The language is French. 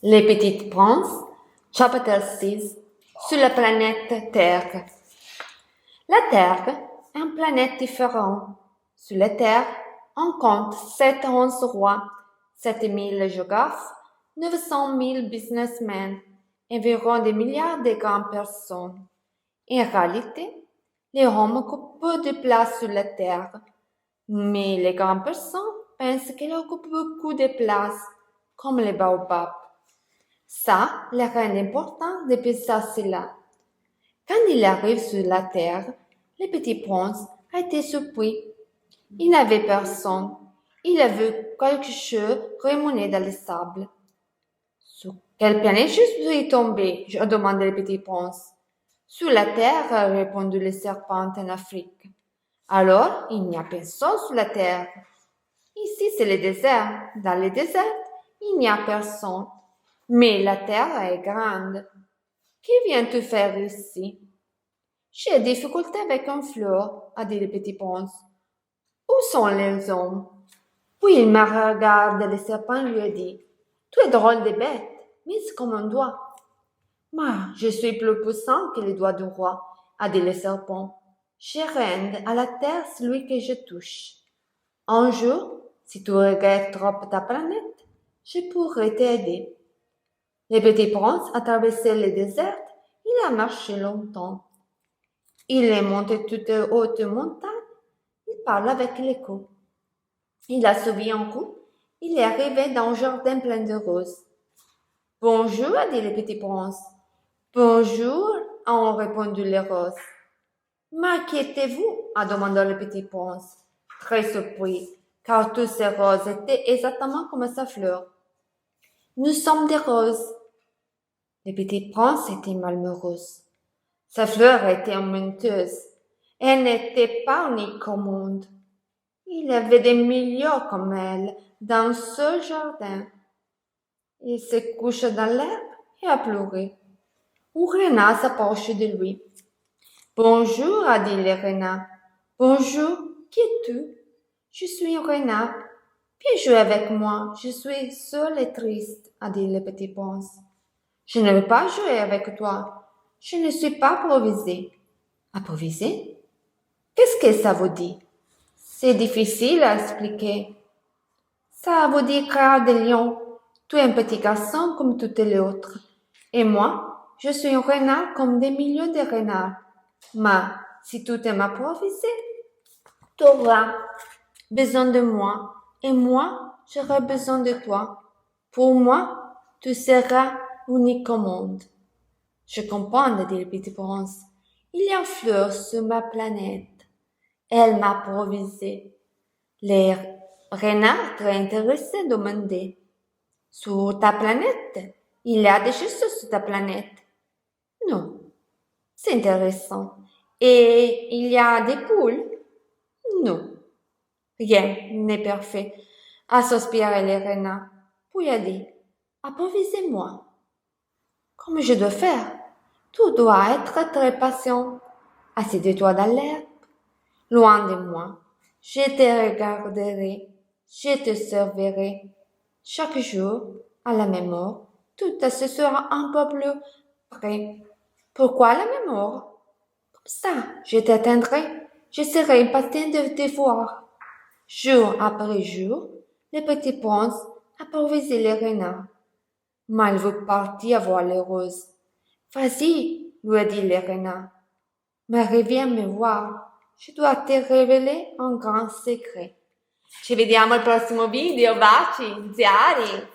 Les Petites Princes, chapitre 6, sur la planète Terre. La Terre est une planète différente. Sur la Terre, on compte 711 rois, 7000 géographes, 900 000 businessmen, environ des milliards de grandes personnes. En réalité, les hommes occupent peu de place sur la Terre, mais les grandes personnes pensent qu'elles occupent beaucoup de place, comme les baobabs. Ça leur rend important de penser cela. Quand il arrive sur la terre, le petit prince a été surpris. Il n'avait personne. Il a vu quelque chose remuer dans le sable. Sur quelle planète je suis tombé? A demandé le petit prince. Sur la terre, a répondu le serpent en Afrique. Alors, il n'y a personne sur la terre. Ici, c'est le désert. Dans le désert, il n'y a personne. Mais la terre est grande. Que viens-tu faire ici? J'ai des difficultés avec une fleur, a dit le petit prince. Où sont les hommes? Puis il me regarde, le serpent lui a dit. Tu es drôle de bête, mise comme un doigt. Mais je suis plus puissant que les doigts du roi, a dit le serpent. Je rende à la terre celui que je touche. Un jour, si tu regrettes trop ta planète, je pourrai t'aider. Le petit prince a traversé le désert, il a marché longtemps. Il est monté toute haute montagne, il parle avec l'écho. Il a suivi en route, il est arrivé dans un jardin plein de roses. Bonjour, a dit le petit prince. Bonjour, ont répondu les roses. Mais qui êtes-vous? A demandé le petit prince, très surpris, car toutes ces roses étaient exactement comme sa fleur. Nous sommes des roses. Le petit prince était malheureuse. Sa fleur était menteuse. Elle n'était pas unique au monde. Il y avait des millions comme elle dans ce jardin. Il se coucha dans l'herbe et a pleuré. Un renard s'approche de lui. Bonjour, a dit le renard. Bonjour, qui es-tu? Je suis un renard. Viens jouer avec moi, je suis seul et triste, a dit le petit prince. Je ne veux pas jouer avec toi. Je ne suis pas improvisé. Improvisé? Qu'est-ce que ça vous dit? C'est difficile à expliquer. Ça vous dit cœur de lion. Tu es un petit garçon comme tous les autres. Et moi, je suis un renard comme des millions de renards. Mais si tu t'aimes improviser, tu auras besoin de moi. Et moi, j'aurai besoin de toi. Pour moi, tu seras unique au monde. Je comprends, dit le petit prince. Il y a une fleur sur ma planète. Elle m'a improvisé. Les renards très intéressés demandaient. Sur ta planète, il y a des choses sur ta planète. Non. C'est intéressant. Et il y a des poules? Non. Rien n'est parfait. A sospiré le renard. Puis a dit, improvisez-moi. Comment je dois faire? Tu dois être très patient. Assieds-toi dans l'herbe, loin de moi. Je te regarderai, je te servirai. Chaque jour, à la même heure, tout ce sera un peu plus près. Pourquoi la même heure? Comme ça, je t'atteindrai. Je serai impatient de te voir. Jour après jour, le petit prince improvisait le renard. Mais il veut partir voir les roses. Vas-y, lui a dit le renard. Mais reviens me voir. Je dois te révéler un grand secret. Ci vediamo al prossimo video, baci, ziari!